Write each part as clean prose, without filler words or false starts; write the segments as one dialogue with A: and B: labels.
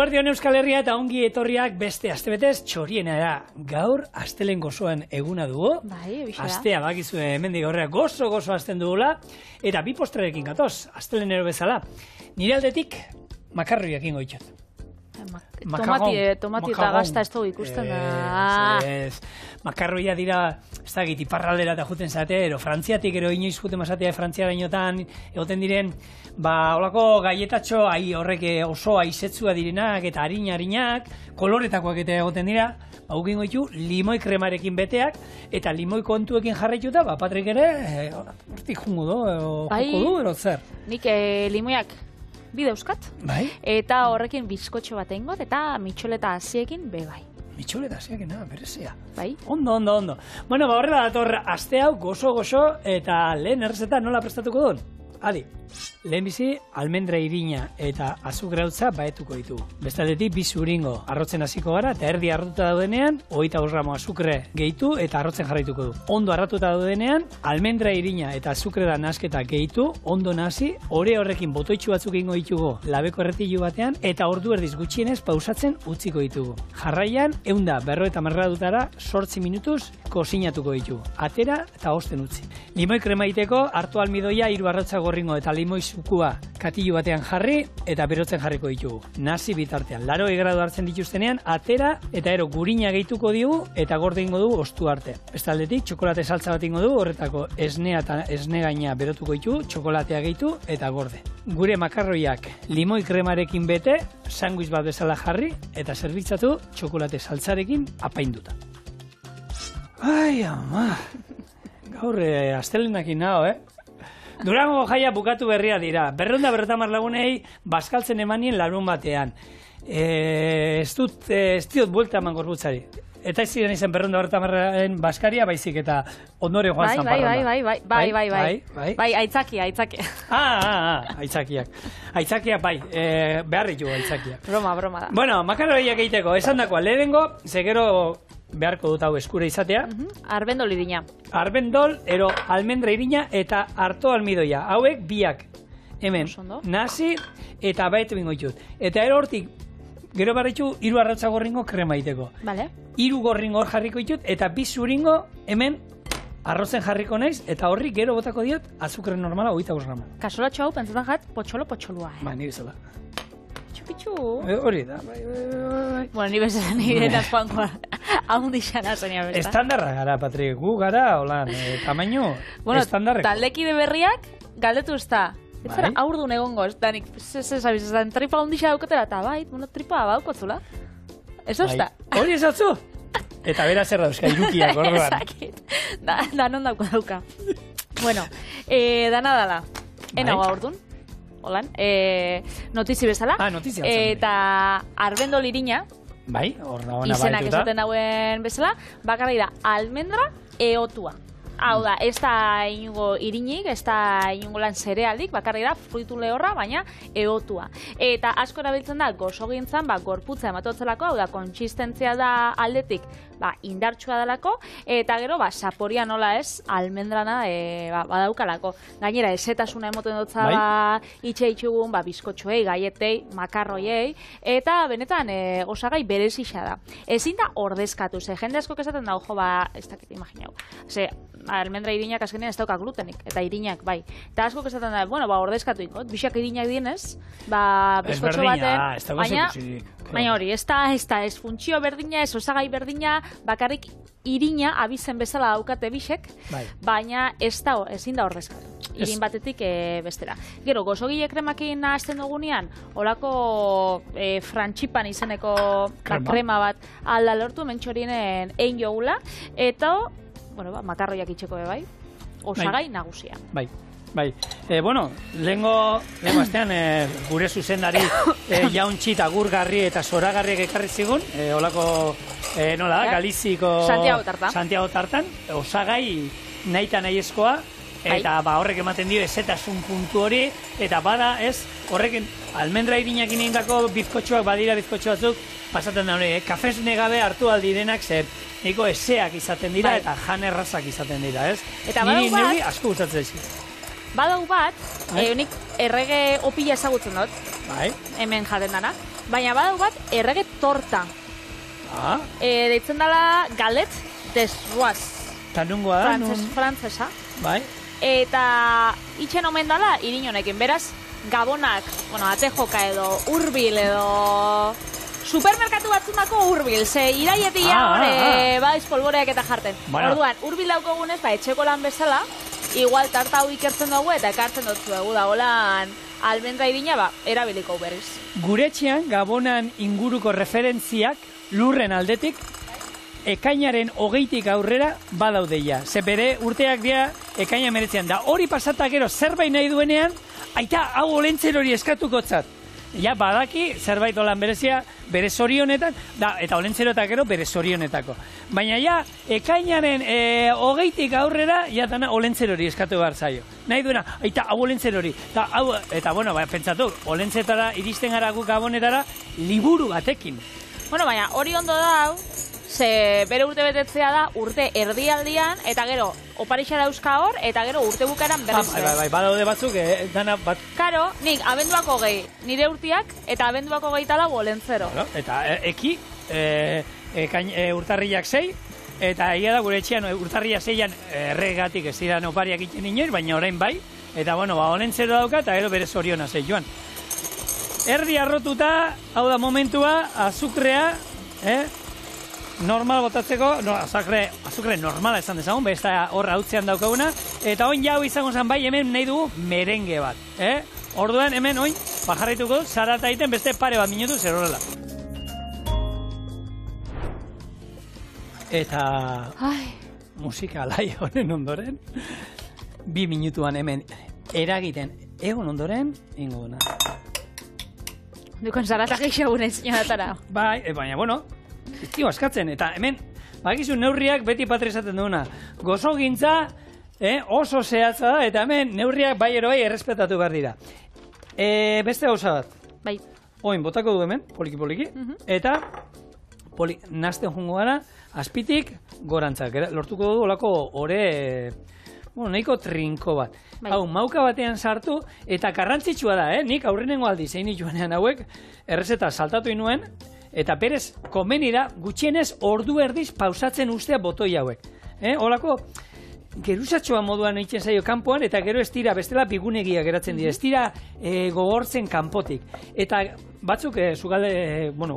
A: Eguerdion Euskal Herria eta ongi etorriak beste astebetez txoriena da. Gaur astelen gozoan eguna dugu.
B: Bai, bixe da.
A: Astea bakizue hemendik aurrera gozo hasten dugula eta bi postrerekin gatoz, astelenero bezala. Nire aldetik makarroiak ingo ditut.
B: Tomati eta gazta ez dugu ikusten da.
A: Makarroia dira, ez da giti, iparraldera eta juten zate, ero frantziatik ero inoiz juten mazatea frantziara inotan, egoten diren, holako gaietatxo, horrek oso aizetzua direnak eta harinak, koloretakoak eta egoten dira, gukin goitu, limoi kremarekin beteak, eta limoi kontuekin jarraituta, Patrik ere, hortik jungo joko du, ero zer?
B: Nik limoiak bide euskat, eta horrekin bizkotxo bat egingot, eta mitxoleta hasiekin bebai.
A: Mitxoleta hasiekin, berezia.
B: Bai.
A: Ondo. Bueno, horrela dator aste hau gozo, eta lehen errezeta nola prestatuko duen? Adi, lehen bizi, almendra irina eta azukrautza baetuko ditugu. Bestaldetik, bi zuringo arrotzen hasiko gara, eta erdi arrotuta daudenean, 25 gramo azukre gehitu eta arrotzen jarraituko du. Ondo arrotuta daudenean, almendra irina eta azukreda nasketa gehitu, ondo nahasi, horrekin botoitxu batzuk egingo ditugu labeko erretilu batean, eta ordu erdiz gutxienez pausatzen utziko ditugu. Jarraian, 150 gradutara 8 minutuz kozinatuko ditugu. Atera eta osten utzi. Limoi krema iteko, hartu almidoia 3 arrotza gorringo eta limoi zukua katilu batean jarri eta berotzen jarriko ditugu. Nasi bitartean, 80 gradu hartzen dituztenean, atera eta gurina gehituko digu eta gorde ingo dugu ostu arte. Bestaldetik, txokolate saltza bat ingo dugu, horretako esnea eta esne gaina berotuko ditugu, txokolatea gehitu eta gorde. Gure makarroiak limoi kremarekin bete, sanguiz bat bezala jarri eta zerbitzatu txokolate saltzarekin apainduta. Ai, ama, gaur astelenakin nago, Durango jaia bukatu berria dira. 250 lagunei bazkaltzen emanien larun batean. Ez diot buelta eman gorputzari. Eta ez ziren izan 250 bazkaria baizik eta ondore joan zanparronda.
B: Bai, aitzakia.
A: Aitzakiak. Aitzakiak bai, beharritu aitzakiak.
B: Broma da.
A: Bueno, makarroiak egiteko, esan dakoa, lehenengo, zegero beharko dut hau eskura izatea.
B: Arbendol irina.
A: Arbendol, almendra irina eta harto almidoia. Hauek biak. Hemen, nasi eta baetu bingo ditut. Eta hortik, gero barritu, 3 arrotza gorringo krema iteko. 3 gorringo hor jarriko ditut, eta 2 zuringo hemen arrozen jarriko naiz, eta horri gero botako diot azukren normala 25 gramo.
B: Kasolatxo hau, pentsetan jat, potxolua.
A: Nire zela.
B: Txupitxu.
A: Hori da,
B: Bueno, ni bezala nire eta joankoa. Hau dixana zenia besta.
A: Estandarra gara, Patrik, gu gara, holan, tamaino, estandarreko.
B: Taldekide berriak, galdetu ez da. Ez zara aurdun egongo, ez da nik, ez da, tripa hondixa daukatela, eta bai, tripa baukotzula. Ez da.
A: Hori ez atzu? Eta bera zer dauzka, irukiak, orduan.
B: Ezakit, da non dauka. Bueno, dana dala, enago aurdun. Holan, notizi bezala.
A: Notizia.
B: Eta arbendol irina,
A: bai, hor da ona
B: izenak esaten dauen bezala, bakarra da almendra eotua. Hau da, ez da inungo irinik, ez da inungo lan zerealik, bakarra da fruitu lehorra, baina eotua. Eta asko erabiltzen da, gozo gintzan, gorputza ematotzelako, hau da, konsistentzia da aldetik, indartsua dalako, eta gero, saporia nola ez, almendrana badaukalako. Gainera, ezetasuna emoten dutza, itxugun, bizkotxoei, gaietei, makarroiei, eta benetan, osagai berezixa da. Ezin da ordezkatu, jende asko esaten da, ojo, ez dakit imaginau. Almendra irinak azkenean ez dauka glutenik, eta irinak, bai. Eta asko esaten da, ordezkatu ikot, bixak irinak dienez, bizkotxo baten, baina hori, ez funtzio berdina, ez osagai berdina, bakarrik irina abizen bezala daukate bixek, baina ezin da ordezkatu. Irin batetik bestera. Gero, gozogile kremakin nahazten dugunean, holako frantxipan izeneko krema bat alda lortu, mentxorienen egin jogula, eta makarroiak itxeko bai, osagai nagusia. Bai.
A: Lehengo astean gure zuzendari jauntxit agurgarri eta zoragarriak ekarri zigun, holako, Galiziko Santiago tartan, osagai nahi nahiezkoa, eta horrek ematen dio ezetasun puntu hori, eta bada horrekin almendra irinak indako bizkotxoak badira bizkotxo batzuk, pasaten da hori, kafez negabe hartu aldirenak zer, niko eseak izaten dira eta jan errazak izaten dira, ez?
B: Eta badau bat,
A: niri asko gustatzen dizkit.
B: Badau bat, nik errege opila ezagutzen dut, hemen jaten dana, baina badau bat errege torta. Deitzen dela galet des roas.
A: Ta nungoa da?
B: Frantzesa.
A: Bai.
B: Eta itxen omen dela irin honekin, beraz, gabonak, atejoka edo hurbil edo supermerkatu batzundako hurbil, ze iraietia baiz polboreak eta jarten. Orduan, hurbil daukogunez, etxeko lan bezala, igual tarta hau ikertzen dugu eta ekartzen dutzu dugu da, holan almendra irina, erabiliko berriz. Guretxean, gabonan inguruko referentziak lurren aldetik, ekainaren 20 aurrera badaudeia. Ze bere urteak dira ekaina meretzean. Da hori pasata gero zerbait nahi duenean, aita hau olentzer hori eskatukotzat. Ja, badaki, zerbait olan berezia, bere zorionetan, eta olentzero eta gero bere zorionetako. Baina ja, ekainaren 20 aurrera, ja dana olentzer hori eskatu behar zaio. Nahi duena, aita hau olentzer hori. Eta, pentsatu, olentzetara iristen gara guk gabonetara, liburu batekin. Baina, hori ondo da, ze bere urte betetzea da urte erdialdian, eta gero oparixa dauzka hor, eta gero urte bukaeran berriz. Badaude batzuk, dana bat... Karo, nik abenduak 20, nire urtiak, eta abenduak 24 olentzero. Eta eki, urtarriak 6, eta egia da gure etxean urtarriak 6an erregatik ez ziren opariak iten inoiz, baina orain bai, eta olentzero dauka, eta gero bere zoriona zei joan. Erdi arrotuta, hau da momentua, azukrea, normal botatzeko, azukre normala esan dezagun, besta horra hautzean daukaguna, eta oin jau izango zen bai, hemen nahi dugu merenge bat. Orduan, hemen oin, bajarrituko, zarata egiten beste pare bat minutu zer horrela. Eta musika alai honen ondoren, 2 minutuan hemen eragiten egon ondoren, ingo duna. Dukon zarata geixagunen zinatara. Baina, Tio, askatzen, eta hemen, bakizu neurriak beti patri esaten duguna. Gozo gintza, oso zehatza da, eta hemen neurriak bai ero bai errespetatu behar dira. Beste gauza bat. Bai. Oin, botako du hemen, poliki-poliki, eta nazten jungo gara, azpitik gorantzak. Lortuko du olako ore, nahiko trinko bat. Hau, mauka batean sartu, eta garrantzitsua da, nik aurrenengo aldi zein ituanean hauek, errezeta saltatu inuen, eta berez, komeni da, gutxienez ordu erdiz pausatzen ustea botoi hauek. Olako, geruzatxoa moduan egiten zaio kanpoan, eta gero ez dira, bestela bigunegia geratzen dira, ez dira gogortzen kanpotik. Eta batzuk,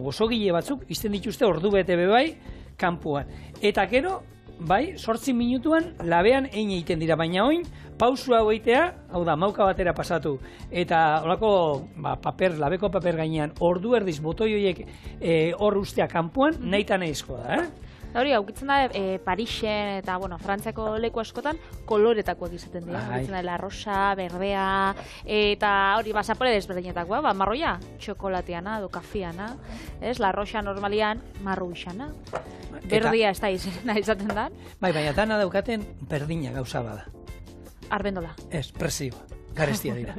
B: gozogile batzuk, izten dituzte ordu bete bebai, kanpoan. Eta gero, bai, 8 minutuan labean egiten dira, baina oin, pausu hau egitea, hau da, mauka batera pasatu, eta holako labeko paper gainean, ordu erdiz botoi horiek hor ustea kanpoan, nahi eta nahizko da, Hori, haukitzen da, Parixen eta, Frantziako leku askotan, koloretakoak izaten dira. Haukitzen da, la rosa, berdea, eta hori, zapore desberdinetakoa, marroia, txokolateana, edo kafiana, la rosa normalian, marru isana, berdia ez da izaten da. Baina dana daukaten berdina gauza bada. Arbendola. Ez, presioa, garestia dira.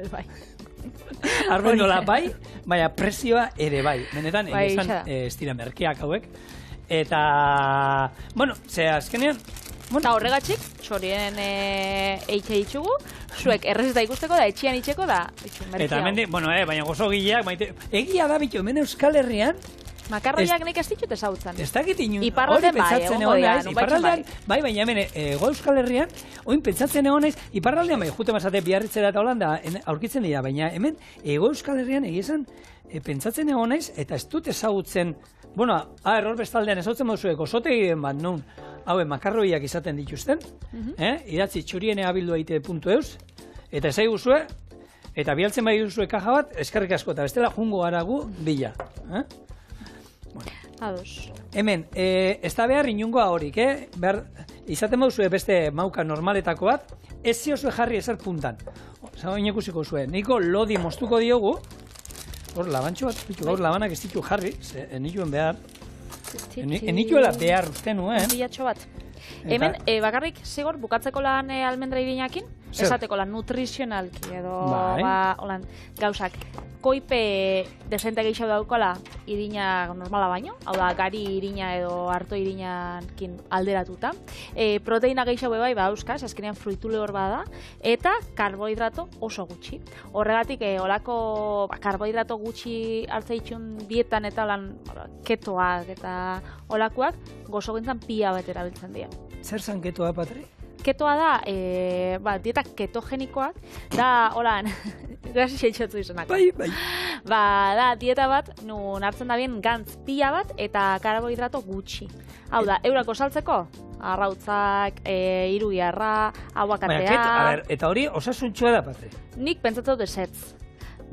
B: Arbendola bai, baina presioa ere bai. Benetan, ez dira merkeak hauek. Eta, azkenean... Eta horregatxik, txorien eitxe itxugu, zuek errezeta ikusteko da, etxian itxeko da, merkeak. Eta hemen, baina gozo gileak, egia da bitu, hemen Euskal Herrian... Makarroiak nik ez ditut ezautzen. Ez dakit inu, hori pentsatzen egon naiz, iparraldean, baina hemen, Euskal Herrian, oin pentsatzen egon naiz, iparraldean, jute mazate biarritzera eta Holanda aurkitzen dira, baina hemen, Euskal Herrian egizan, pentsatzen egon naiz, eta ez dut ezagutzen, error bestaldean ezautzen mozuek, osotegien bat, nun, hauen makarroiak izaten dituzten, idatzi txurieneabildua.eus, eta ez guzue, eta bialtzen bai duzue kaja bat, eskerrik asko, eta bestela jungo garagu bila. Ados. Hemen, ez da behar inungoa horik, izaten mauzue beste mauka normaletako bat, ez ziozue jarri ezer puntan. Zagoen ikusiko zuen, niko lodi moztuko diogu, hor labantxo bat, gaur labanak ez ditu jarri, enituen behar, enituela behar uste nuen. Bilatxo bat. Hemen, bakarrik, zigor, bukatzeko lan almendra irinakin, esateko lan nutrizionalki edo
A: Bai.
B: holan gauzak. Koipe desente gehiago daukala irina normala baino, hau da, gari irina edo harto irinakin alderatuta. Proteina gehiago bai, euskaz, azkenean fruitule hor bada, eta karbohidrato oso gutxi. Horregatik, olako karbohidrato gutxi hartza itxun dietan eta lan ketoak eta olakoak gozo gintzen pila bat erabiltzen dira.
A: Zer zan ketoa, Patri?
B: Ketoa da, dieta ketogenikoak, da, holan, grasi xeitxotu izanak.
A: Bai.
B: Da, dieta bat, nun hartzen da bien gantz pila bat eta karbohidrato gutxi. Hau da, eurako saltzeko, arrautzak, iruiarra, aguakatea...
A: Eta hori osasuntxoa da, Patri?
B: Nik pentsatzen dut ezetz.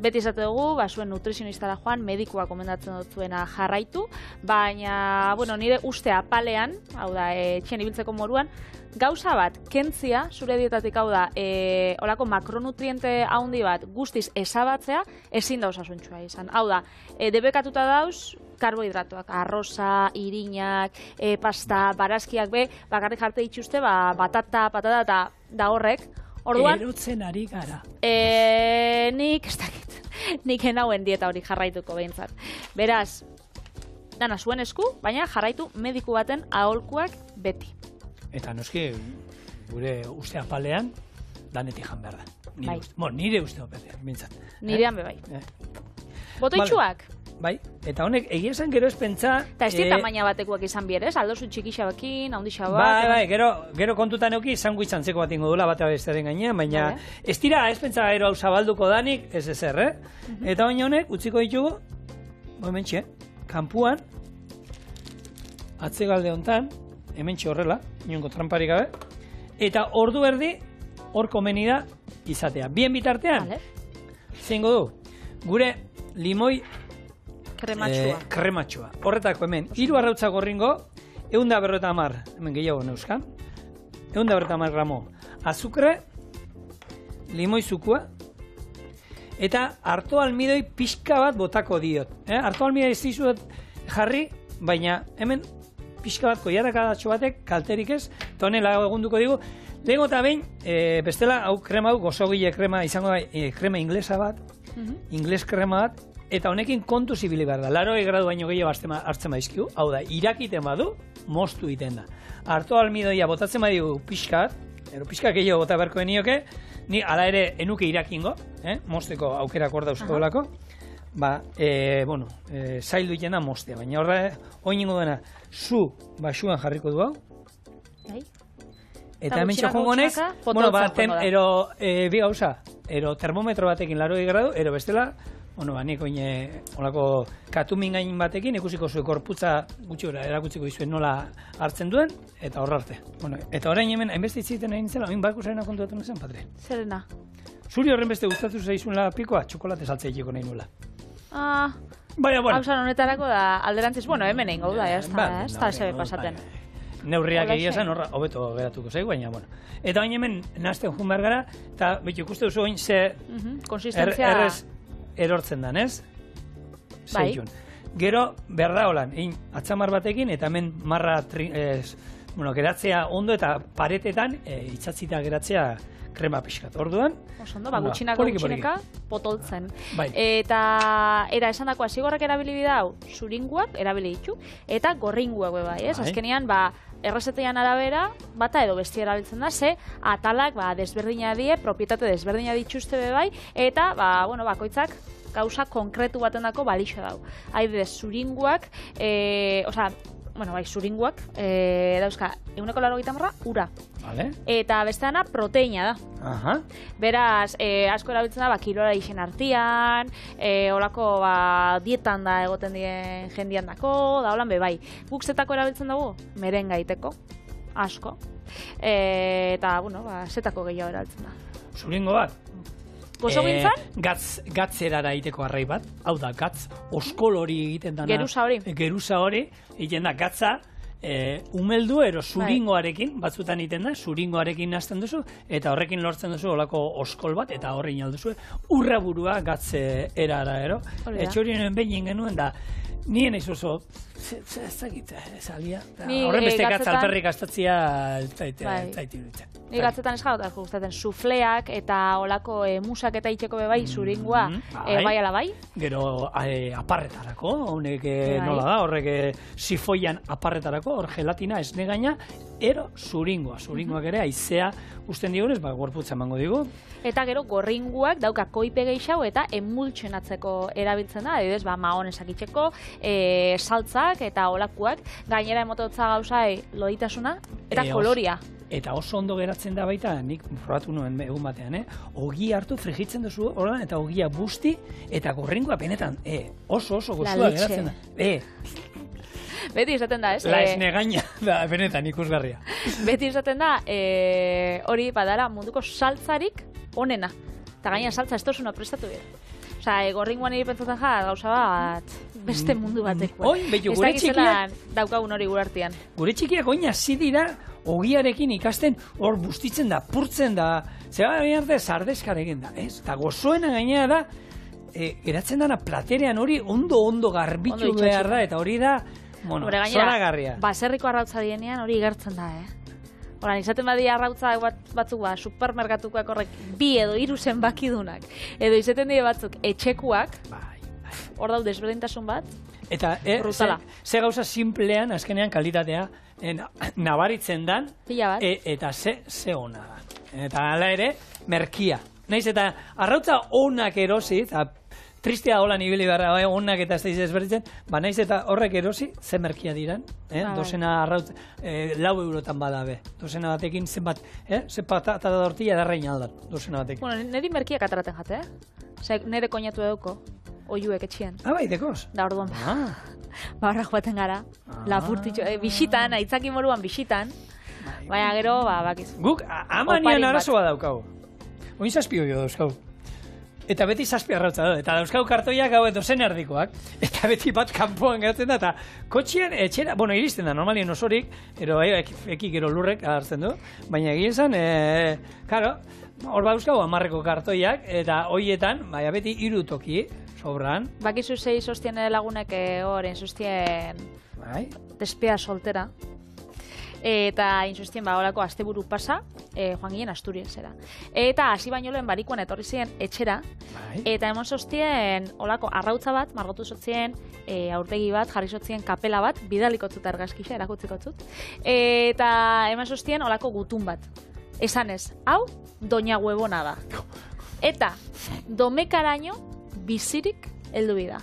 B: Beti izate dugu, zuen nutrizionistara joan, medikoa komendatzen dut zuena jarraitu, baina, nire uste apalean, hau da, etxean ibiltzeko moruan, gauza bat, kentzia, zure dietatik hau da, olako makronutriente haundi bat guztiz esabatzea, ezin da osasuntxoa izan. Hau da, debekatuta dauz, karbohidratoak, arroza, irinak, pasta, barazkiak bakarrik jarte dituzte, batata, patata eta da horrek. Orduan,
A: erotzen ari gara.
B: Nik, ez dakit, nik enauen dieta hori jarraituko behintzat. Beraz, dana zuen esku, baina jarraitu mediku baten aholkuak beti.
A: Eta noski, gure uste apalean, danetik jan behar da.
B: Bai.
A: Nire uste apalean, bintzat.
B: Nirean bebai. Botoitxuak?
A: Bai, eta honek egia esan gero ez pentsa...
B: Eta ez dira tamaina batekuak izan bierez, aldozu txikixabakin, handixa bat...
A: Bai, gero kontutan euki izango izantzeko bat ingo dula bat abestearen gainean, baina ez dira, ez pentsa gero hau zabalduko danik, ez ezer, Eta baina honek, utziko ditugu, hementxe, kanpuan, atzegalde hontan, hementxe horrela, inongo tramparik gabe, eta ordu erdi, hor komeni da izatea. Bien bitartean, zeingo du, gure limoi krematxua. Horretako hemen, 3 arrautza gorringo, 150, hemen gehiago neuzkan, 150 gramo azukre, limoi zukua, eta harto almidoi pixka bat botako diot. Harto almidoi ez dizuet jarri, baina hemen pixka bat koiaradatxo batek kalterik ez, eta honela egunduko digu, lehenko eta behin, bestela, hau krema, gozogile krema, izango da, krema inglesa bat, ingles krema bat, eta honekin kontu zibili behar da. 80 gradu baino gehiago hartzen baizkiu, hau da, irakiten badu, moztu egiten da. Harto almidoia botatzen badigu pixkat, pixka gehiago bota beharko denioke, ni ala ere enuke irakingo, mozteko aukerak hor dauzko delako, zaildu egiten da moztea, baina horra, oin ingo dena, zu basuan jarriko du hau, eta hemen txokongo honez, bi gauza, termometro batekin 80 gradu, ero bestela, nik oine olako katumin gain batekin ikusiko zuen korputza gutxi gora erakutziko izuen nola hartzen duen, eta horra arte. Eta orain hemen, hainbeste itziten egin zela, hain barku zarena kontuatu nezen, Patri?
B: Zerena?
A: Zuri horren beste gustatu zaizunla pikoa, txokolate saltzea ikiko nahi nula. Baina,
B: hausan honetarako da alderantziz, hemen egin gau da, ez da sebe pasaten.
A: Neurriak egia zen, horra, hobeto geratuko zaigu, baina, Eta baina hemen, nazten jun behar gara, eta betu ikuste duzu oin ze errez erortzen dan, ez?
B: Bai.
A: Gero, behar da holan, atzamar batekin, eta hemen marra geratzea ondo eta paretetan itxatzita geratzea krema pixkat. Orduan,
B: gutxineka potoltzen. Eta esan dakoa, zigorrak erabili bidau, zuringuak erabili ditu, eta gorringuak bai, ez? Azkenean, errezetean arabera, bata edo bestia erabiltzen da, ze atalak desberdina die, propietate desberdina dituzte bai, eta bakoitzak gauza konkretu baten dako balixo dau. Haidez, zuringuak, zuringuak, dauzka, 180 ura. Eta besteana proteina da. Beraz, asko erabiltzen da, kilora isen artian, olako dietan da egoten dien jendian dako, da holan bai. Guk zetako erabiltzen dugu, merengaiteko, asko. Eta, zetako gehiago erabiltzen da.
A: Zuringo bat?
B: Gozo gintzen?
A: Gatzerara egiteko arrai bat, hau da, gatz oskol hori egiten dana. Geruza hori, egiten da, gatza, umeldu ero zuringoarekin, batzutan egiten da, zuringoarekin nazten duzu, eta horrekin lortzen duzu olako oskol bat, eta horrein alduzu, urra burua gatze erara ero. Etxorien behin genuen da, nien ez oso, ezagit, esalia.
B: Ni,
A: Horren beste
B: gatzetan-
A: gatzalperrik astatzia
B: Bai.
A: zaitirutzen.
B: Ni gatzetan eskagotak gustatzen sufleak eta olako musak eta itxeko bebai zuringua bai ala bai.
A: Gero aparretarako, honek
B: Bai.
A: nola da, horrek sifoian aparretarako, hor gelatina esne gaina, ero zuringoak ere haizea usten digunez, gorputza emango digu.
B: Eta gero gorringuak dauka koipe gehiago eta emultsionatzeko erabiltzen da, adibidez, mahonesak itxeko, saltzak eta olakuak, gainera emototza gauza loditasuna eta koloria.
A: Eta oso ondo geratzen da baita, nik probatu nuen egun batean, ogia hartu frijitzen duzu horrean, eta ogia busti, eta gorringoa benetan, oso goxua geratzen da.
B: Beti izaten da, ez?
A: La esne gaina da, benetan ikusgarria.
B: Beti izaten da, hori badara munduko saltzarik onena. Eta gaina saltza ez tozuna prestatu dira. Osa, gorringoan niri pentsatzen gauza bat, beste mundu bateko.
A: Oi, betu, gure txikiak...
B: daukagun hori gure artean.
A: Gure txikiak oin hasi dira, ogiarekin ikasten, hor bustitzen da, purtzen da, zeba arte sardeskarekin da, ez? Eta gozoena gainera da, geratzen dana platerean hori ondo garbitu behar da, eta hori da, zoragarria.
B: Baserriko arrautza dienean hori igertzen da, Horan, izaten badia arrautza batzuk supermerkatukoak horrek 2 edo 3 zenbakidunak. Edo izaten dira batzuk etxekuak, hor daude desberdintasun bat,
A: eta ze gauza simplean, azkenean kalitatea, nabaritzen dan, eta ze ona da. Eta hala ere, merkia. Naiz eta arrautza onak erosi, eta tristea holan ibili beharra, onak eta ez da ezberditzen, naiz eta horrek erosi, ze merkia diran, dozena arrautza, 4 eurotan badabe, dozena batekin zenbat, ze patata da tortilla darrein aldan, dozena batekin.
B: Bueno, niri merkiak ataraten jate, nire koinatu eduko, oiuek etxien.
A: Bai, dekoz?
B: Da orduan. Barra joaten gara, lapurtitxo, bisitan, aitzaki moruan bisitan, baina gero, bakiz.
A: Guk, amanian arazoa daukagu. Oin zazpio jo dauzkagu. Eta beti zazpi arrautza da, eta dauzkau kartoiak hau dozen erdikoak, eta beti bat kanpoan geratzen da, eta kotxean etxera, iristen da, normalien osorik, eki gero lurrek hartzen du, baina egin zen, karo, hor dauzkau 10 kartoiak, eta hoietan, beti 3 toki, sobran.
B: Bakizu 6 sostien lagunek horren sostien despea soltera. Eta insustien horako asteburu pasa, joan ginen Asturiasera. Eta hasi baino lehen barikuan etorri ziren etxera, eta emon sostien olako arrautza bat, margotu sotzien, aurpegi bat, jarri sotzien kapela bat, bidalikotzu eta argazkisa, erakutzikotzut. Eta emon sostien olako gutun bat. Esanez, hau, doña huevona da. Eta domekaraino bizirik heldu bida.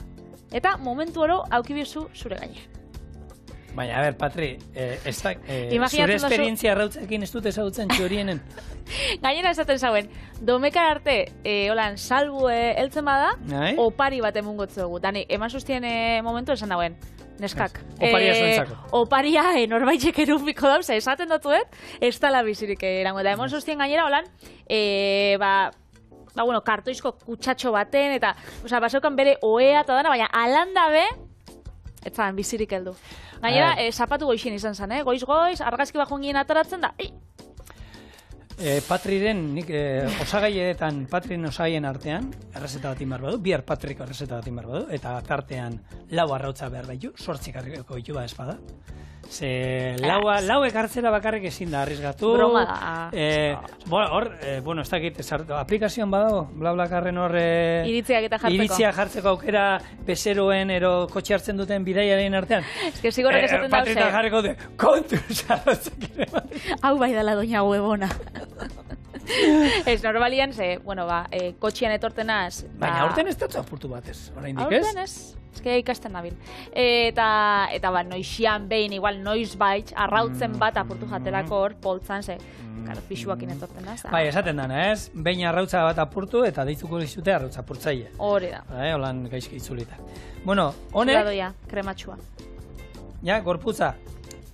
B: Eta momentu oro aukibizu zure gaine.
A: Baina, Patri, zure esperientzia arrautzekin ez dut ezagutzen txorienen?
B: Gainera esaten zauen, domekar arte, holan, salbu heltzen bada, opari bat emungotzu dugu. Dani, eman sustien momentu esan dauen, neskak.
A: Oparia zuentzako.
B: Oparia norbaitek erupiko dauz, esaten dutuet, ez tala bizirik erango. Da, eman sustien gainera, holan, kartoizko kutsatxo baten, eta, basaukan bere oea eta dana, baina alanda be, ez zan bizirik heldu. Gainera, zapatu goixin izan zen, goiz, argazki bat joan ataratzen da,
A: Patriren, nik osagaietan, Patriren osagaien artean, errezeta bat inbar badu, bihar Patriko errezeta bat inbar badu, eta tartean 4 arrautza behar baitu, 8 karriko ditu ba espada. Ze lauek hartzera bakarrik ezin da arrizgatu.
B: Broma da.
A: Hor, ez dakit, aplikazioan badago, BlaBlaCarren hor
B: iritzia
A: jartzeko aukera bezeroen ero kotxe hartzen duten bidaiaren artean.
B: Ez que zigorrak esaten dauz.
A: Patrita jarriko de, kontu zarratzak ere.
B: Hau bai dala doña huevona. Ez normalian, kotxian etortenaz.
A: Baina aurten ez dut apurtu batez, oraindik ez?
B: Aurten ez. Ikasten nabil. Eta noixian behin, igual noiz bait, arrautzen bat apurtu jatelako hor, poltzan, pixuakin etorten da.
A: Bai, esaten dana, ez? Behin arrautza bat apurtu eta deituko dizute arrautza apurtzaile.
B: Hori da.
A: Holan gaizki itzulita. Bueno, honek...
B: Zuladoia, krematxua.
A: Ja, gorputza.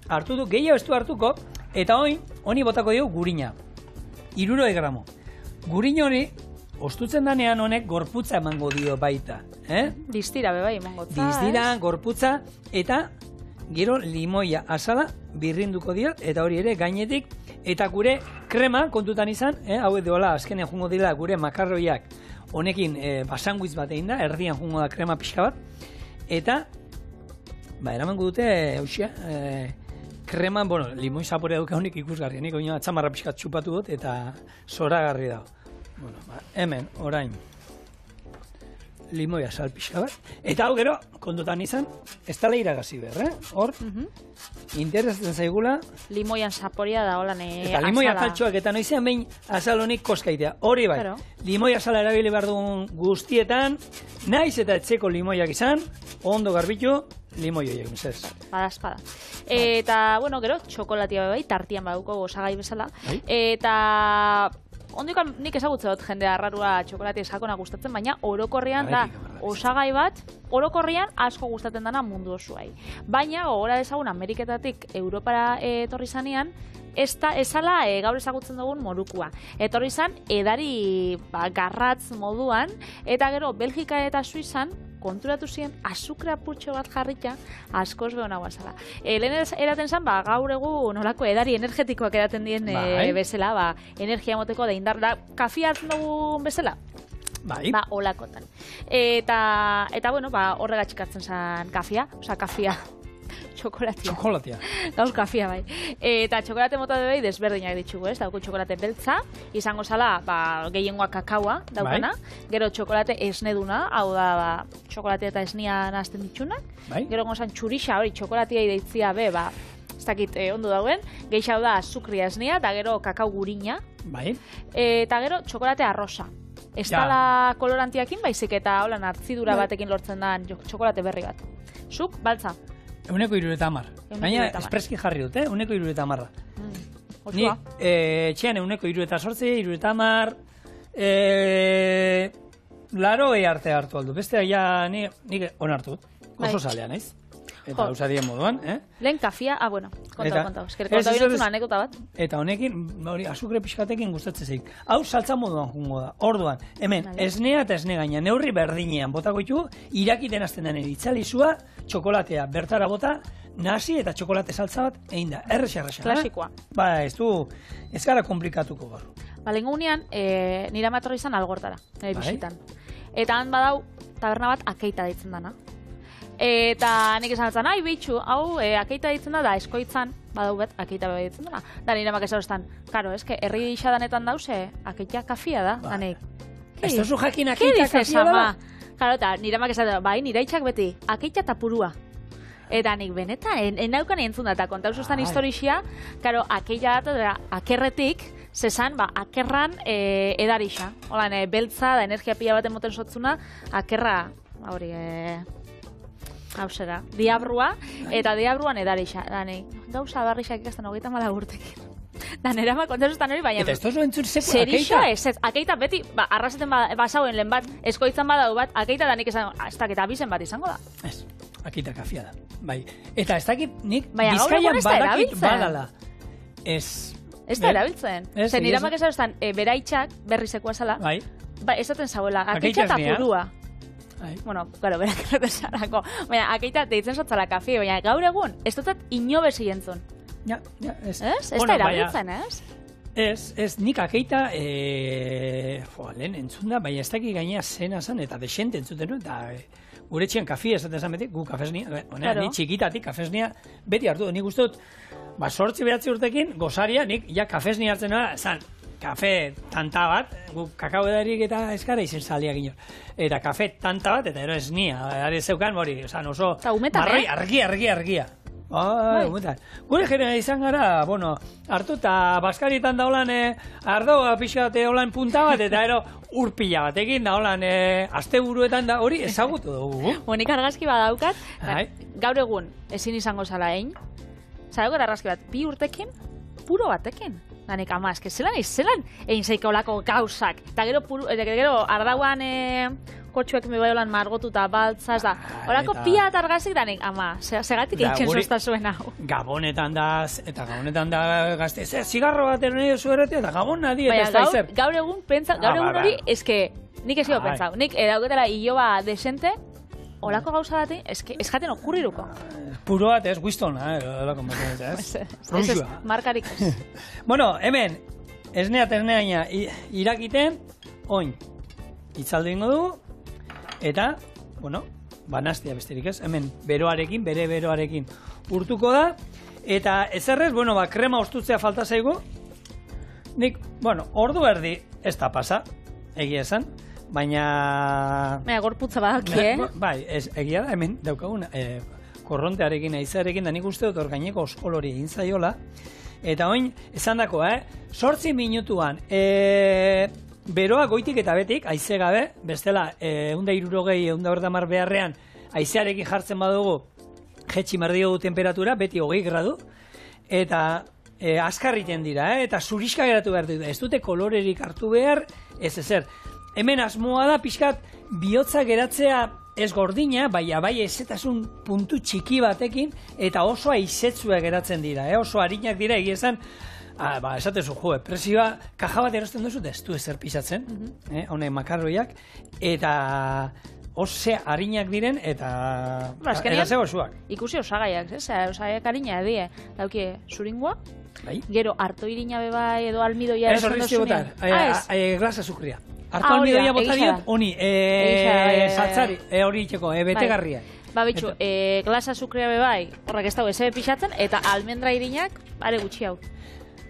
A: Hartu du, gehiago ez du hartuko, eta honi botako dugu gurina. 60 gramo. Gurin hori, ostutzen danean honek gorputza emango dio baita.
B: Distira, bebai, emangotza.
A: Distira, gorputza, eta gero limoia azala birrinduko diot, eta hori ere gainetik, eta gure krema kontutan izan, hau edola, azkenean jungo dira gure makarroiak honekin basanguiz bat egin da, erdian jungo da krema pixka bat, eta eramango dute, hausia, kreman, limoi zaporea duka honik ikusgarri, nik oina atzamarra pixkat txupatu dut, eta zoragarri da. Hemen, orain, limoia sal pixka bat, eta hau gero, kontutan izan, ez tala iragazi behar, hor, interesatzen zaigula.
B: Limoian zaporia da, holan,
A: eta limoia faltxoak, eta noizean behin azal honik koskaitea, hori bai, limoia sala erabili behar dugun guztietan, naiz eta etxeko limoiak izan, ondo garbitu, limoioiek, mesez.
B: Espada. Eta, bueno, gero, txokolatia bai, tartian baduko osagai bezala, eta ondoikan nik ezagutze dut jendea arrarua txokolatia sakona gustatzen, baina orokorrean da osagai bat, orokorrean asko gustatzen dana mundu osoai. Baina, gogora dezagun Ameriketatik Europara etorri zanean, ezala gaur ezagutzen dugun morukua. Etorri zan, edari garratz moduan, eta gero Belgika eta Suizan, konturatu ziren, azukre apurtxo bat jarrita, askoz behonagoa zala. Lehen eraten zen, gaur egun nolako edari energetikoak eraten dien bezala, energia moteko da indar, da kafia hartzen dugun bezala?
A: Bai.
B: Olakotan. Eta bueno, horregatxik hartzen zen kafia, txokolatia. Gaur kafia bai. Eta txokolate mota bai desberdinak ditugu, ez? Dauko txokolate beltza, izango zala, gehiengoa kakaoa daukana. Gero txokolate esneduna, hau da, txokolate eta esnia nazten ditxunak. Gero gozan txurixa hori txokolatia ideitzia be, ez dakit ondo dauen, geixau da azukria esnia, eta gero kakao gurina. Eta gero txokolate arrosa. Ez dala kolorantiakin baizik eta holan hartzidura batekin lortzen da txokolate berri bat. Zuk, baltza.
A: 170. Baina espreski jarri dut, 170. Ni etxean 178, 170, laro arte hartu aldu. Beste nik onartu dut, oso salean, naiz? Eta usadien moduan,
B: Lehen kafia, bueno, kontau. Konta binotzuna anekdota bat.
A: Eta honekin, azukre pixkatekin gustatzen zeik. Hau saltza moduan jungo da, orduan. Hemen, esnea eta esne gaina, neurri berdinean botako ditu, irakiten azten den itzalizua, txokolatea bertara bota, nasi eta txokolate saltza bat egin da. Erresa.
B: Klasikoa.
A: Ez gara komplikatuko gaur.
B: Lehen gunean, nire amatorri izan algortara, bisitan. Eta han badau, taberna bat akeita ditzen dana. Eta nik esan atzan, behitxu, hau akeita ditzen da eskoitzan, badau bet, akeita beba ditzen dana. Da nire amak esarostan, karo, eske, herri isadanetan dause, akeita kafia da, danik.
A: Ez tozu jakin akeita kafia da?
B: Karo, eta nire amak esan, nire itxak beti, akeita eta purua. Eta nik benetan, enaukan entzun da, eta kontauzustan historixia, karo, akeita da, akerretik, zezan, akerran edarixa. Holan, beltza da energia pila baten moten sotzuna, akerra, hori, hausera, diabrua, eta diabruan edarixa. Gauza barrixak ikasten 34 urtekin. Da nera ma kontestan hori, baina...
A: Eta ez tozu entzun zeku
B: akeita? Ez, akeita beti, arrasaten basauen lehen bat, eskoitzan badau bat, akeita da nik esan, ez dakit abizen bat izango da.
A: Ez, akeita kafia da. Bai, eta ez dakit nik
B: Bizkaian
A: badakit badala.
B: Ez da erabiltzen. Zer nire amak esarostan, beraitxak berrizekua zala, esaten zauela, akeita eta purua. Bueno, claro, berak erretesarako. Baina, akeita deitzen sotzala kafe, baina gaur egun, ez dutat inobesi entzun.
A: Ja, ez.
B: Ez da erabiltzen, ez?
A: Ez, nik akeita, lehen entzun da, baina ez dakik gainea zena zan, eta desente entzuten nuen, eta gure txian kafe esaten zan beti, gu kafesnia, ni txikitatik kafesnia beti hartu, nik uste dut, 8-9 urtekin, gozaria, nik ja kafesnia hartzen nuen, zan, kafe tanta bat, gu kakao edarik eta eskara izen salia gino. Eta kafe tanta bat, eta ero esnia, ari zeukan, hori, oso, marroi, argia. Umetan. Gure jere izan gara, hartu eta baskarietan da holan, ardoa pixate holan punta bat, eta ero urpila batekin da holan, asteburuetan da, hori ezagutu dugu.
B: Nik argazki badaukat, gaur egun ezin izango zala egin, zarago argazki bat, 2 urtekin, puro batekin. Danik, ama, eske zelan egin zeiko olako gauzak. Eta gero ardauan kotxuek me baiolan margotu eta baltzaz da. Olako pia eta argazik danik, ama, segatik egiten zozta zuen hau.
A: Gabonetan da gazte, zigarro bat erone zuerretia eta gabon nadi eta ez da izer.
B: Gaur egun hori, eske, nik ez gero pentsau. Nik dauketela hiloba desente, olako gauza dati, ez jaten okurriruko.
A: Puro bat ez, Winston, olako ez?
B: Ez, markarik ez.
A: Bueno, hemen, esnea eta esneaina irakiten, oin, itzaldu ingo dugu, eta, banastia besterik ez, hemen beroarekin, bere beroarekin urtuko da, eta ezerrez, krema ostutzea falta zaigu, nik, ordu erdi ez da pasa, egia esan, baina...
B: Gorputza badaki,
A: Bai, egia da, hemen daukagun korrontearekin, aizearekin, da nik uste dut orgaineko oskolori egin zaiola, eta oin, esan dako, 8 minutuan, beroa goitik eta betik, aize gabe, bestela, 160, 150 beharrean, aizearekin jartzen badugu, jetxi merdio du temperatura, beti 20 gradu, eta askarriten dira, eta zuriska geratu behar dut, ez dute kolorerik hartu behar, ez ezer. Hemen asmoa da, pixkat, bihotza geratzea ez gordina, bai ezetasun puntu txiki batekin, eta oso aizetzua geratzen dira, oso harinak dira, egia esan, esatezu, presioa, kaja bat erosten duzu, ez du ezer pisatzen, honek makarroiak, eta ose harinak diren, eta zego zuak.
B: Ikusi osagaiak, osagaiak harina edie, daukie zuringua, gero harto irina beba edo almidoia
A: ez horrizti botar, glasa azukria. Hartu almidoia bota diot, honi, saltzari, hori itxeko, betegarria.
B: Bitxu, glasa azukria bebai, horrek ez dago eze pixatzen, eta almendra irinak, are gutxi hau.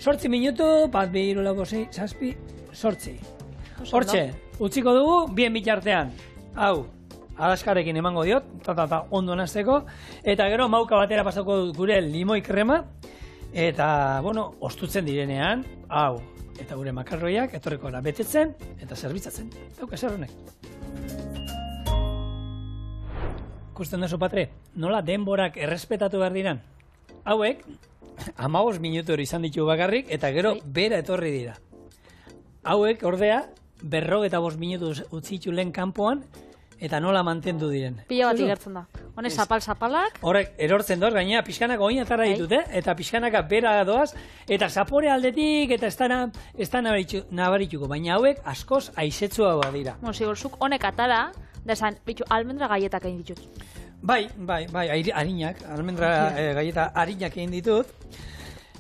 A: 8 minutu, bat behiru lago 6, 7, 8. Hortxe, utziko dugu, bien bitartean. Hau, adaskarekin emango diot, ondo nazteko, eta gero mauka batera pasako gure limoi krema, eta, ostutzen direnean, hau, eta gure makarroiak etorriko da betetzen eta zerbitzatzen. Dauka zer honek. Kusten duzu, Patre, nola denborak errespetatu behar diran? Hauek, 15 minutu izan ditu bakarrik, eta gero bera etorri dira. Hauek, ordea, 45 minutu utzitu lehen kanpoan, eta nola mantendu diren.
B: Pila bat igertzen da. Honek zapalak.
A: Horrek, erortzen doaz, gainera pixkanaka oinatara ditut, eta pixkanaka bera doaz, eta zapore aldetik, eta ez da nabarituko, baina hauek askoz aizetzua badira.
B: Zigolzuk, honek atara, da esan, almendra gaietak egin ditut.
A: Bai, harinak, almendra gaieta harinak egin ditut,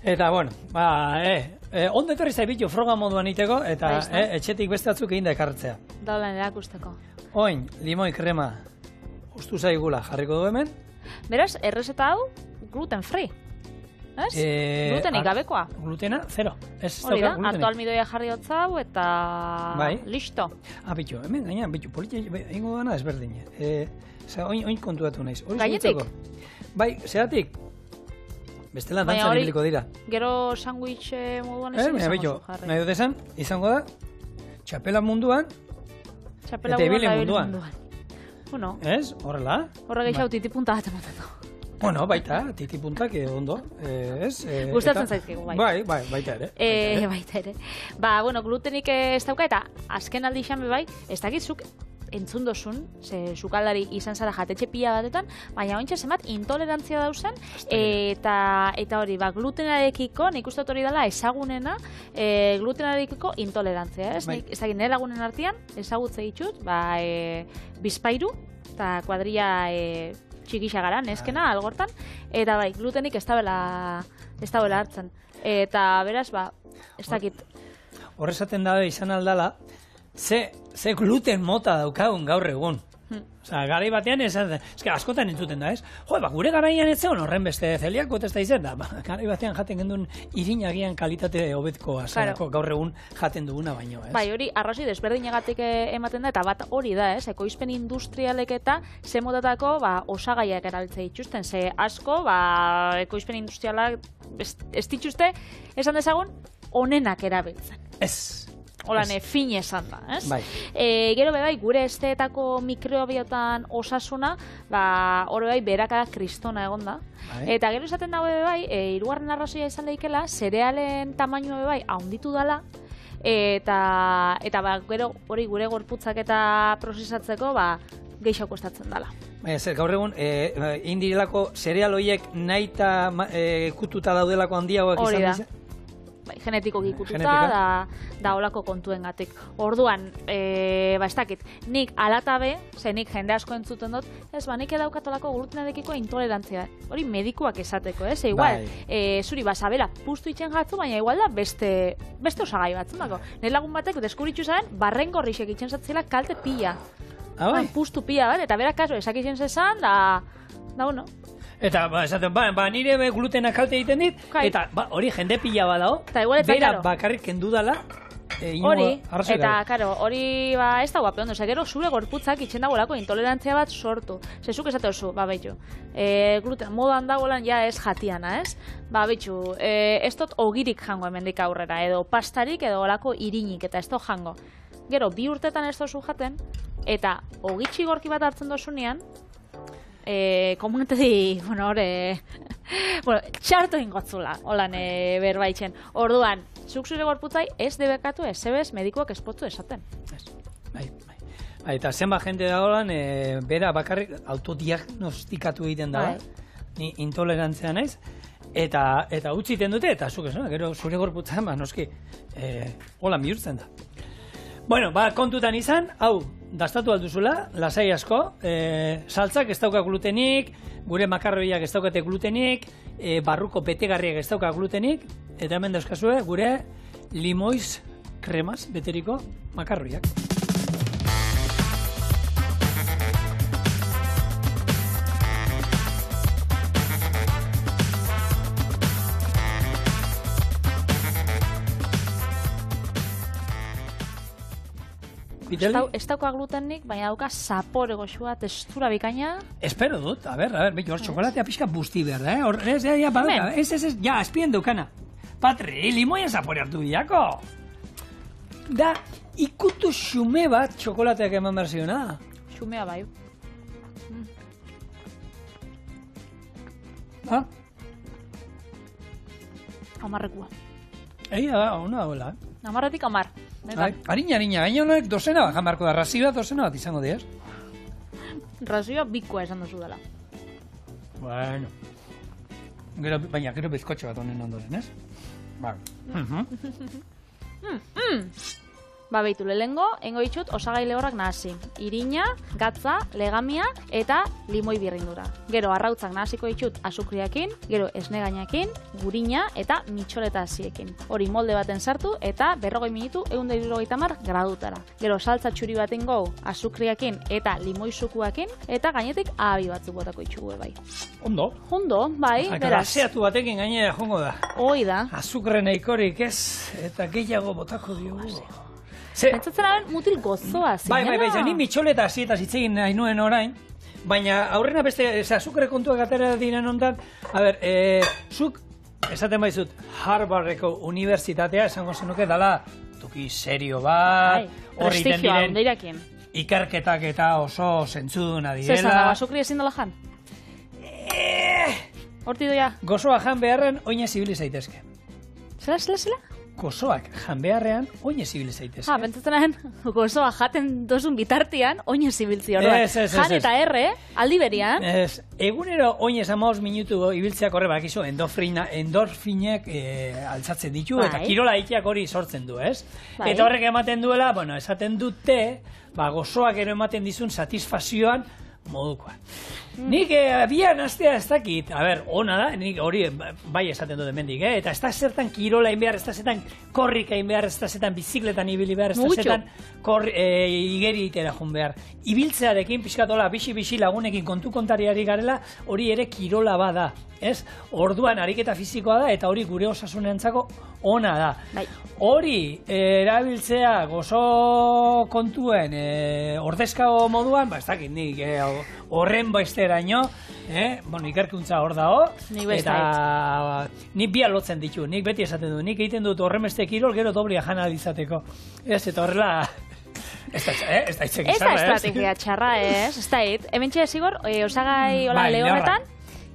A: eta, ondo etorri zaibitu froga moduan iteko, eta etxetik beste batzuk egin da ekartzea.
B: Daulen erakusteko.
A: Oin, limoi krema ustu zaigula jarriko du hemen.
B: Beraz, errezeta hau gluten free. Ez? Glutenik gabekoa.
A: Glutena, 0.
B: Hori da, hartu almidoia jarri hotzau eta listo.
A: Bitu, hemen, gaina, politia ingo dana ezberdin. Oin kontuatu naiz.
B: Gaietik?
A: Bai, zeratik? Bestela dantzan ibiliko dira.
B: Gero sandwich moduan ezin izango zu jarri.
A: Nahi dut esan, izango da, txapela munduan,
B: eta ibili munduan.
A: Ez? Horrela?
B: Horra gehiago titipunta bat ematen du.
A: Baita, titipuntak ondo.
B: Gustatzen zaizkigu, bai.
A: Baita ere.
B: Baita ere. Glutenik ez dauka, eta azken aldi izan bai, ez dakitzuk entzun dozun, ze sukaldari izan zara jatetxe pila batetan, baina ointxe zenbat intolerantzia dauzen, eta hori, glutenarekiko, nik uste hori dela ezagunena, glutenarekiko intolerantzia, ez? Ez dakit, nire lagunen artean, ezagutze ditut, bizpairu, eta kuadrilla txikixa gara, neskena, algortan, eta glutenik ez dabela hartzen. Eta beraz, ez dakit.
A: Horrezaten dabe izan aldala, ze gluten mota daukagun gaur egun. Garai batean, askotan entzuten da, ez? Gure garaian ez zegoen horren beste zeliako ez da izen da. Garai batean jaten gendun irinagian kalitate hobetko azalako gaur egun jaten duguna baino, ez?
B: Bai, hori arrazoi desberdinagatik ematen da, eta bat hori da, ez? Ekoizpen industrialek eta ze motatako osagaiak erabiltze dituzten. Ze asko, ekoizpen industrialak ez dituzte, esan dezagun, onenak erabiltzen.
A: Ez.
B: Holan, fin esan da, ez?
A: Bai.
B: Gero gure esteetako mikrobiotan osasuna, hori berakada kristona egon da. Eta gero esaten dago hirugarren arrazoia izan daikela, zerealen tamainua haunditu dala, eta gero hori gure gorputzak eta prozesatzeko, gehiago kostatzen dala.
A: Gaur egun, indirelako zereal horiek nahi eta kututa daudelako handiagoak izan dizen?
B: Genetiko gikututa, da olako kontuen gatik. Orduan, ez dakit, nik alatabe, nik jende asko entzuten dut, nik edaukatolako glutenadekiko intolerantzia. Hori medikuak esateko, ez? Igual, zuri sabela puztu itxen jatzu, baina igual da beste osagai batzun dako. Nire lagun batek deskubritzu zaren, barren gorrixek itxen zatzela kalte pila.
A: bai?
B: Pustu pila bat, eta berak kaso, esakizien zezan, da bueno.
A: Eta, esaten, nire glutena kalte egiten dit, eta hori jende pila badao, bera bakarrik kendu dala,
B: hori, eta, karo, hori ez da guape ondo, gero zure gorputzak itxen dagoelako intolerantzia bat sortu. Zezuk esate oso, betxu, gluten modan dagoelan ja ez jatiana, ez? Betxu, ez dut ogirik jango hemendik aurrera, edo pastarik, edo olako irinik, eta ez dut jango. Gero, 2 urtetan ez dozu jaten, eta ogitxi gorki bat hartzen dozunean, komunete txartu ingotzula, holan berbaitzen. Orduan, zuk zure gorputzai ez debekatu ez zebez medikuak espotzu esaten.
A: Bai. Eta zenba jente da holan, bera bakarrik autodiagnostikatu egiten da, ni intolerantzia naiz, eta utziten dute, eta zuk ez, gero zure gorputzan, noski, holan bihurtzen da. Bueno, kontutan izan, hau, dastatu alduzula, lasai asko, saltzak ez dauka glutenik, gure makarroiak ez daukate glutenik, barruko betegarriak ez dauka glutenik, eta hemen dauzkazue gure limoiz kremaz beteriko makarroiak.
B: Ez dauka glutenik, baina dauka zapore goxua, textura bikaina.
A: Espero dut, a ber, hor txokolatea pixka busti behar da, hor, ja, espien daukana. Patri, limoia zapore hartu diako. Da, ikutu xume bat txokolateak eman behar ziona.
B: Xumea bai. Amarrekua.
A: Ona dagoela.
B: 10 10.
A: Harina, gaina honek dozena bat jamarko da, razioa dozena bat izango diaz.
B: Razioa bikoa esan duzu dela.
A: Bueno. Baina, gero bizkotxo bat honen ondoren, ez?
B: Beitu, lehengo, engo ditut osagai lehorrak nahasi. Irina, gatza, legamia eta limoi birrindura. Gero, arrautzak nahasiko ditut azukriakin, gero esnegainakin, gurina eta mitxoleta hasiekin. Hori molde baten sartu eta 40 minutu 170 gradutara. Gero, saltza txuri baten gau azukriakin eta limoi sukuakin eta gainetik ahabi batzuk botako itxugu bai.
A: Ondo,
B: bai, beraz.
A: Graseatu batekin gainera jongo da.
B: Hoi da.
A: Azukre nahikorik ez, eta gehiago botako diogu.
B: Pentsatzen haren mutil gozoa, zinela?
A: Bai, ni mitxoleta hasietaz hitz egin nahi nuen orain, baina aurrena beste, azukre kontuak atera diren ondan, zuk, esaten baizut, Harvardeko unibertsitatea, esango zenuke, dala, toki serio bat, horri den diren, ikerketak eta oso zentzuduna direla.
B: Zezan, azukri ezin dela jan? Horti doia?
A: Gozoa jan beharren, oinez ibili zaitezke.
B: Zela?
A: Gozoak jan beharrean, oinez ibili zaitezke.
B: Pentsatzen ahen, gozoa jaten dozun bitartian, oinez ibiltzi orduan. Jan eta erre, aldi berian.
A: Egunero oinez 15 minutu ibiltzeak horre bakizu, endorfinek altzatzen ditu, eta kirola itiak hori sortzen du, ez? Eta horrek ematen duela, esaten dute, gozoak ero ematen dizun satisfazioan modukoa. Nik bian astea ez dakit, ona da, nik hori bai esaten dut hemendik, eta ez da zertan kirola egin behar, ez da zertan korrika egin behar, ez da zertan bizikletan ibili behar, ez da zertan igeri itera joan behar. Ibiltzearekin, pixkatola, bixi lagunekin kontu-kontariari garela, hori ere kirola bada, ez? Orduan ariketa fizikoa da, eta hori gure osasuneantzako ona da. Hori erabiltzea gozo kontuen ordezkago moduan, ez dakit nik horren baizteraino, ikerkuntza hor dago, eta nik bia lotzen ditu, nik beti esaten du, nik egiten dut horremeste kirol, gero dobria jana ditzateko. Ez, eta horrela, ez da itzek izarra, ez? Ez da
B: estrategia txarra, ez? Ez da hit. Hemen txea zigor, osagai lehorretan,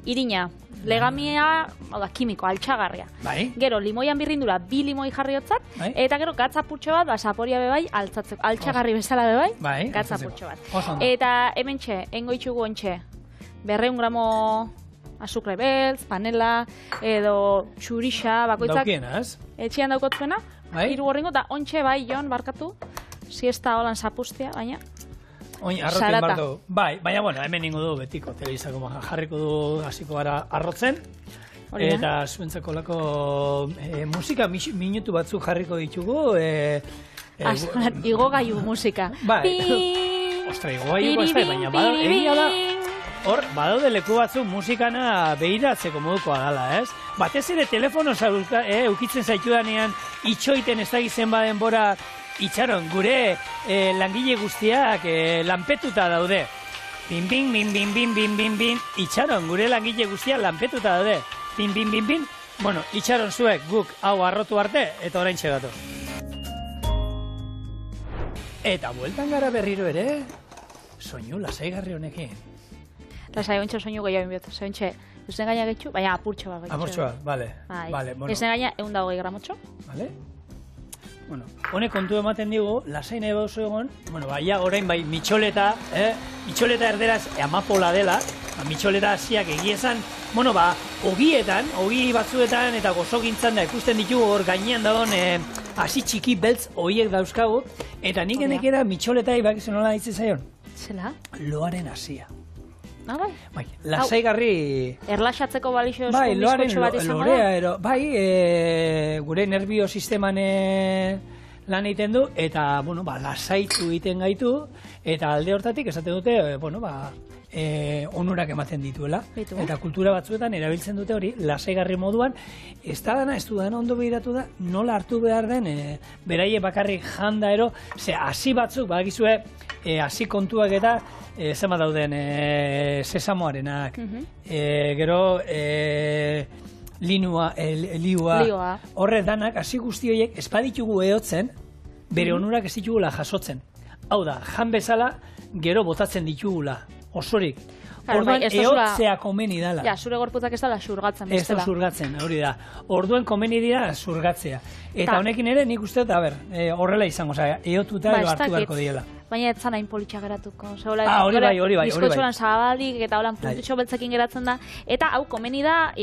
B: irina, legamia, kimiko, altxagarria. Gero, limoian birrindura, 2 limoi jarriotzat, eta gero, gatzapurtxo bat, saporia bebai, altxagarri bezala bebai, gatzapurtxo bat. Eta hemen txe, engo itxugu ontxe, 200 gramo azukre beltz, panela, edo txurixa, bakoitzak.
A: Daukienaz?
B: Etxean daukotzuena, 3 gorringo, eta ontxe bai, Jon, barkatu, siesta holan zapustia, baina...
A: Arrotzen barko du. Baina, hemen ningu du betiko telebizako jarriko du hasiko gara arrotzen. Eta zuentzako lako musika minutu batzuk jarriko ditugu.
B: Igogaiu musika.
A: ostra, igoaiuko ez da, baina egia da, hor, badaude leku batzu musikana behiratzeko modukoa dala, ez? Batez ere telefono eukitzen zaitudanean itxoiten ez da gizen badenbora itxaron, gure langile guztiak lanpetuta daude. Bin, bin, bin, bin, bin, bin, bin, bin, itxaron, gure langile guztiak lanpetuta daude. Bin, bin, bin, bin, bueno, itxaron zuek guk hau arrotu arte eta orain txegatu. Eta bueltan gara berriro ere, soinu lasaigarri honekin.
B: Lasai, ontsa soinu gehiago inbiot, zointxe, eusen gaina getxu, baina apurtxo bat.
A: Apurtxo bat, bale. Bueno.
B: Eusen gaina 120 gramotxo.
A: Bale. Bueno, honek kontu ematen digu, lasai nahi bauzu egon, bueno, baina orain bai mitxoleta, mitxoleta erderaz amapola dela, mitxoleta hasiak egiezan, bueno, ogi batzuetan eta gozogintzan da ikusten ditugu hor gainean dagoen hasi txiki beltz oiek dauzkagu, eta nik enekera mitxoletai bakizu nola ditzen zaion?
B: Zela?
A: Loaren hasia.
B: Ah, bai?
A: Bai, lasaigarri...
B: Erlaxatzeko balixo esku bizkotxo bat izango da?
A: Bai, gure nervio sisteman lan egiten du, eta, bueno, lasaitu egiten gaitu, eta alde hortatik esaten dute, onurak ematen dituela. Eta kultura batzuetan erabiltzen dute hori, lasaigarri moduan, ez da dana, ez du dana ondo behiratu da, nola hartu behar den, beraie bakarrik janda ero, hasi batzuk, badakizue, hasi kontuak eta, zema dauden sesamoarenak, gero liua, horre danak, hasi guzti horiek, espaditugu ehotzen, bere onurak ez ditugula jasotzen. Hau da, jan bezala, gero botatzen ditugula, osorik. Orduan, ehotzea komeni dala.
B: Ja, zure gorputzak ez dala xurgatzen.
A: Ez da xurgatzen, hori da. Orduan komeni dira xurgatzea. Eta honekin ere nik uste dut, horrela izango, ehotuta hartu beharko diela.
B: Baina ez zan hain politxa geratuko.
A: Hori bai.
B: Bizkotxolan zabaldik eta holan puntutxo beltzekin geratzen da. Eta hau komeni da,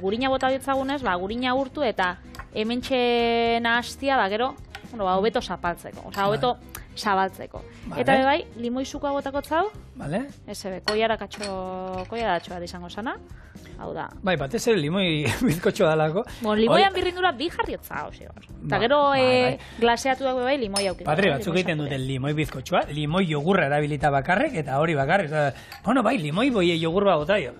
B: gurina bota ditzagunez, gurina urtu eta hementxe nahaztia, gero, hobeto zapaltzeko. Hobeto zabaltzeko. Eta bai, limoizukoa botako zau?
A: Vale.
B: Eze, koiaratxo bat izango zana. Hau da.
A: Bai, batez ere limoi bizkotxo dalako.
B: Limoian birrindura bi jarriotza, eta gero glaseatu dago bai limoi aukiko.
A: Padre, batzuk egiten duten limoi bizkotxoa, limoi jogurra erabilita bakarrik, eta hori bakarrik. Bueno, bai, limoi boi jogur bat bota jo.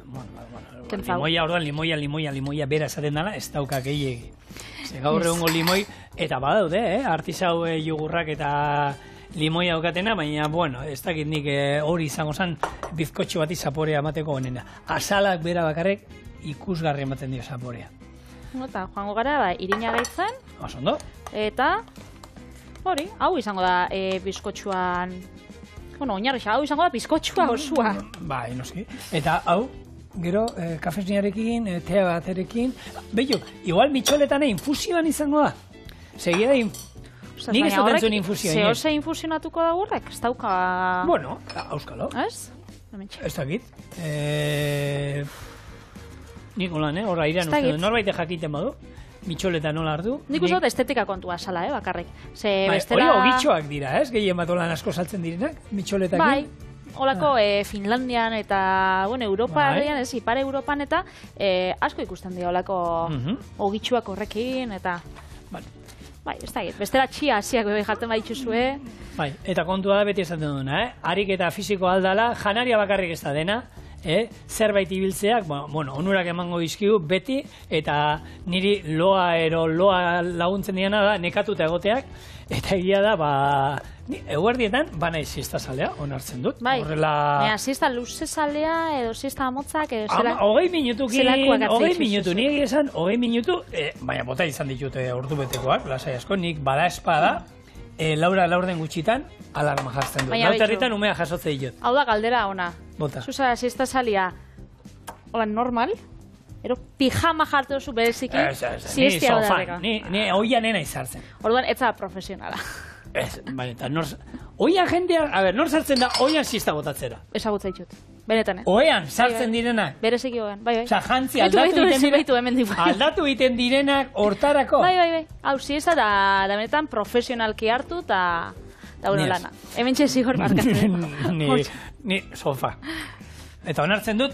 A: Limoia, orduan, limoia bera esaten dela, ez daukak gehiegi. Gaur egungo limoi, eta badaude, artisau jogurrak eta limoia daukatena, baina, bueno, ez dakit nik hori izango zen bizkotxo bati zaporea emateko honena. Azalak bera bakarrik ikusgarri ematen dio zaporea.
B: Eta, joango gara, irina gaitzen.
A: Osondo.
B: Eta, hori, hau izango da bizkotxoan... Bueno, oinarrixa, hau izango da bizkotxoa osua.
A: Bai, noski. Eta, hau, gero, kafesniarekin, tea baterekin... Beio, igual mitxoletan infusioan izango da. Segia da nik ez duten zuen infusioa.
B: Zehose infusionatuko da gurrek? Ez dauka...
A: Bueno, auskalo.
B: Ez?
A: Ez dakit. Nik holan, horra iran uste du. Norbait jakiten badu. Mitxoleta nola hartu.
B: Nik uste dut estetika kontua sala, bakarrik.
A: Hori ogitxoak dira, ez? Gehien bat holan asko saltzen direnak, mitxoletakin.
B: Bai. Holako Finlandian eta, bueno, Europa herrian, ez, Ipar Europan eta asko ikusten dira holako ogitxuak horrekin eta... Bai, ez da, bestela txia hasiak bebe jaten badituzue.
A: Bai, eta kontua da beti esaten duna, Harik eta fisiko aldala, janaria bakarrik ez da dena, zerbait ibiltzeak, bueno, onurak emango dizkigu beti, eta niri loa laguntzen diana da, nekatuta egoteak, eta egia da, eguerdietan, bana siesta zalea, onartzen dut.
B: Bai, siesta luze zalea, edo siesta motzak, edo zela...
A: 20 minutu, nire esan, 20 minutu, baina bota izan ditut ordu betekoak, lasai asko, nik bada espada, laurden gutxitan, alarma jartzen dut. Lauterritan umea jasotze ditut.
B: Hau da galdera ona.
A: Bota.
B: Zuza, siesta zalia, hola, normal? Ero pijama jartu duzu bereziki, siestia hau da.
A: Ni oia nena izartzen.
B: Orduan, etza profesionala.
A: Ez, bai, eta oian jendea, nor sartzen da oian siesta botatzera?
B: Ezagutza ditut, benetan,
A: Oean, sartzen direnak?
B: Bereziki oean, bai.
A: Osa, jantzi, aldatu egiten direnak hortarako?
B: Bai. Hau, siesta da benetan profesionalki hartu eta bueno lana. Hemen txezigor markatzen.
A: Ni sofa. Eta onartzen dut,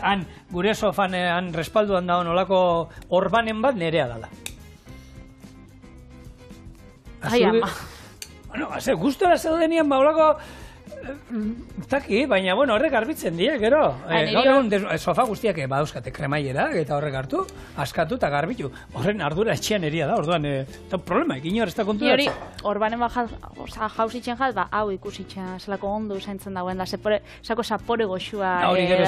A: gure sofan respalduan dago nolako orbanen bat nerea dala.
B: Ai, ama.
A: Bueno, gustora zeudenian, olako Taki, baina, bueno, horrek garbitzen die, gero. Gaur egun sofa guztiak badauzkate kremaiera, eta horrek hartu, askatu eta garbitu. Horren ardura etxean eria da, orduan, problema, ekin hor ez da kontu
B: hori, orbanen jauzitzen jaz, hau ikusitzen, zelako ondo zaintzen dagoen da, zako zapore goxua.
A: Hori gero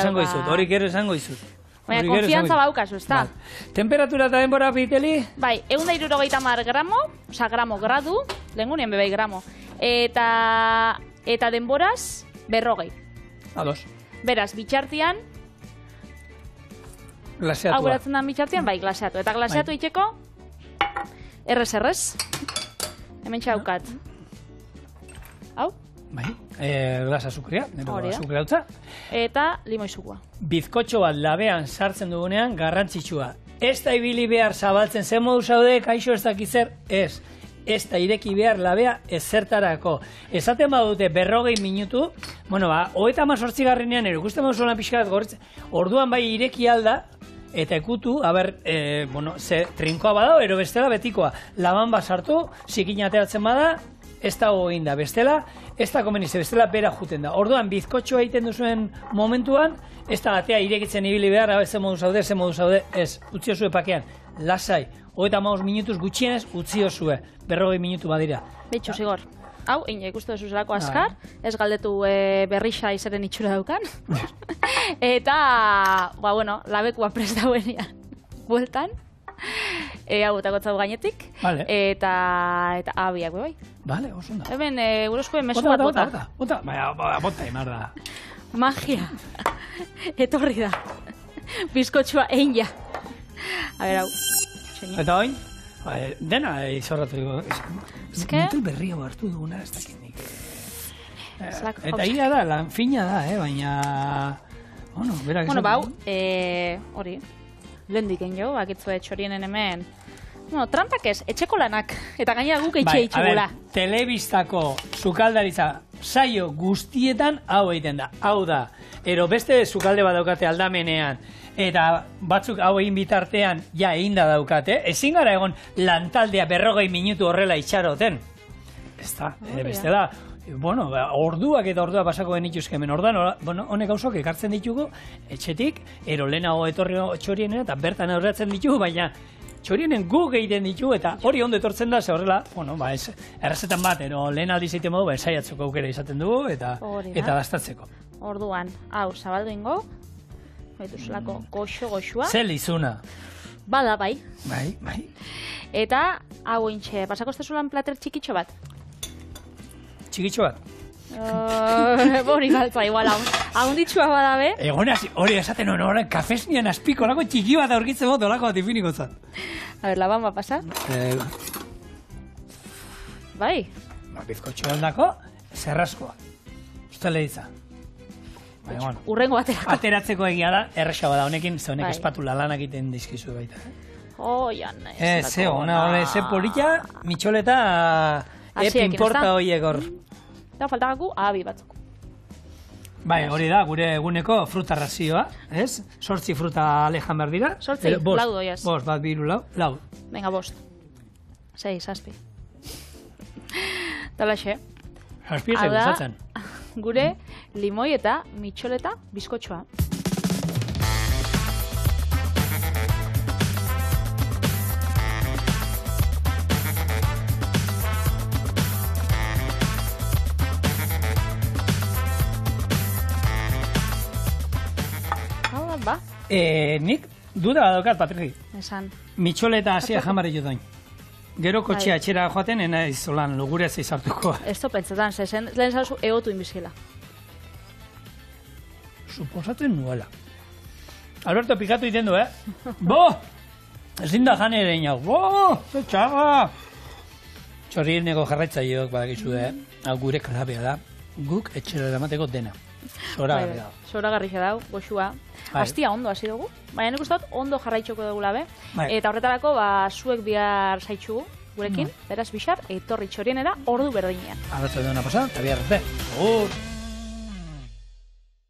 A: esango izut,
B: Baina, konfiantza baukazu, ez da?
A: Temperatura eta denbora piteli?
B: Bai, 160 gramo, gradu, lehengunien bebai gramo. Eta denboraz, 40.
A: Ados.
B: Beraz, bitxartian,
A: glaseatua.
B: Hau beratzen da bitxartian, bai, glaseatu. Eta glaseatu itxeko, errez. Hemen txaukat. Hau?
A: Bai, glas azukria, azukria utza.
B: Eta limoizukua.
A: Bizkotxo bat labean sartzen dugunean garrantzitsua. Ez da ibili behar zabaltzen, zen modu zaude, kaixo ez dakizer, ez. Ez da ireki behar labea ezertarako. Esaten badute 40 minutu, bueno, 38garrenean ikusten baduzuela pixka bat gorritzen, orduan bai ireki alda, eta ekutu, ze trinkoa badao, ero bestela betikoa. Laban bat sartu, zikin ateratzen bada, ez da goin da, bestela, ez da komenize, bestela bera juten da. Orduan, bizkotxoa egiten duzuen momentuan, ez da batea irekitzen ibili behar, ze modu zaude, ez, utzi osue pakean, lasai, 35 minutuz gutxienez, utzi osue, 40 minutu badira.
B: Betxo, zigor. Hau, ikustu duzu zelako azkar, ez galdetu berrixa izaren itxura daukan. Eta, labekua prest dauenean, bueltan. Hau etakotza gainetik. Eta abiak, bai.
A: Vale, oso da.
B: Hemen, gurozkoen mesu bat bota.
A: Bota, emar da.
B: Magia. Etorri da. Bizkotxua egin ja. A ber, hau.
A: Eta oin? Dena izorratu dugu. Montel berria hartu duguna, ez dakit nik. Eta ia da, lanfina da, baina...
B: Bueno, bau, hori, lehendik egin jo, bakitzue txorienen hemen. Bueno, trampak ez, etxeko lanak, eta gainera guk etxe itxugula.
A: Telebistako sukaldaritza saio guztietan hau egiten da. Hau da, ero beste sukalde bat daukate aldamenean, eta batzuk hau egin bitartean ja egin da daukate, ezin gara egon lantaldea 40 minutu horrela itxaroten. Ez da, bestela, orduak eta orduak pasako genituzke hemen. Orduan, honek gauzok ekartzen ditugu, etxetik, ero lehenago etorri txorienen, eta bertan aurretzen ditugu, baina txorienen guk egiten ditugu, eta hori ondo etortzen da, ze horrela, errezetan bat, ero lehen aldiz egiten modu, ensaiatzeko aukera izaten dugu, eta dastatzeko.
B: Orduan, hau, zabaldu ingo, betuzulako goxo-goxua.
A: Zel izuna.
B: Bada, bai.
A: Bai.
B: Eta, hau intxe, pasako estezulan plater txikitxo bat?
A: Txikitxo bat?
B: Boni galtza, igual, ahonditxua badabe.
A: Egon hori esaten honen, kafez nian azpiko, lako txiki bat aurkitzen moto, lako bat ifiniko zat.
B: A ver, laban, pasa? Bai.
A: Bizkotxo handako, zerraskoa. Uste lehitza.
B: Urrengo aterako.
A: Ateratzeko egia da, erresa bada honekin, ze honek espatula lanak egiten dizkizu baita.
B: Jan, ez.
A: Ze polita, mitxoleta, pinporta horiek hor.
B: Eta faltagaku, abi batzuk.
A: Bai, hori da, gure eguneko fruta razioa, ez? 8 fruta alejan behar dira.
B: 8, lau doiaz.
A: 5, 1, 2, 3, 4, 5.
B: Venga, 5. 6, 7. Dalaxe.
A: 7 ez gustatzen.
B: Gure limoi eta mitxoleta bizkotxoa. Ba?
A: Nik duda badaukat, Patri.
B: Esan.
A: Mitxoleta hasia jamare jodoin. Gero kotxea etxera joaten, ena izolan lugurez izartuko.
B: Ez to pentsetan, lehen zauzu egotu inbizila.
A: Suposatzen nuela. Alberto, pikatu iten du, Bo! Ezin da jane ere inau. Bo! Txaga! Txorieneko jarraitzaileok badakizu, Hau gure klabea da. Guk etxera eramateko dena. Zoragarri da.
B: Zoragarri da, goxua. Astia ondo hasi dugu. Baina nik uste dut ondo jarraitxoko dugula be. Eta horretarako, zuek bihar zaitxugu gurekin. Beraz bixar, etorri txorienera ordu berdinean.
A: Arratza duena pasa, eta bihar arte.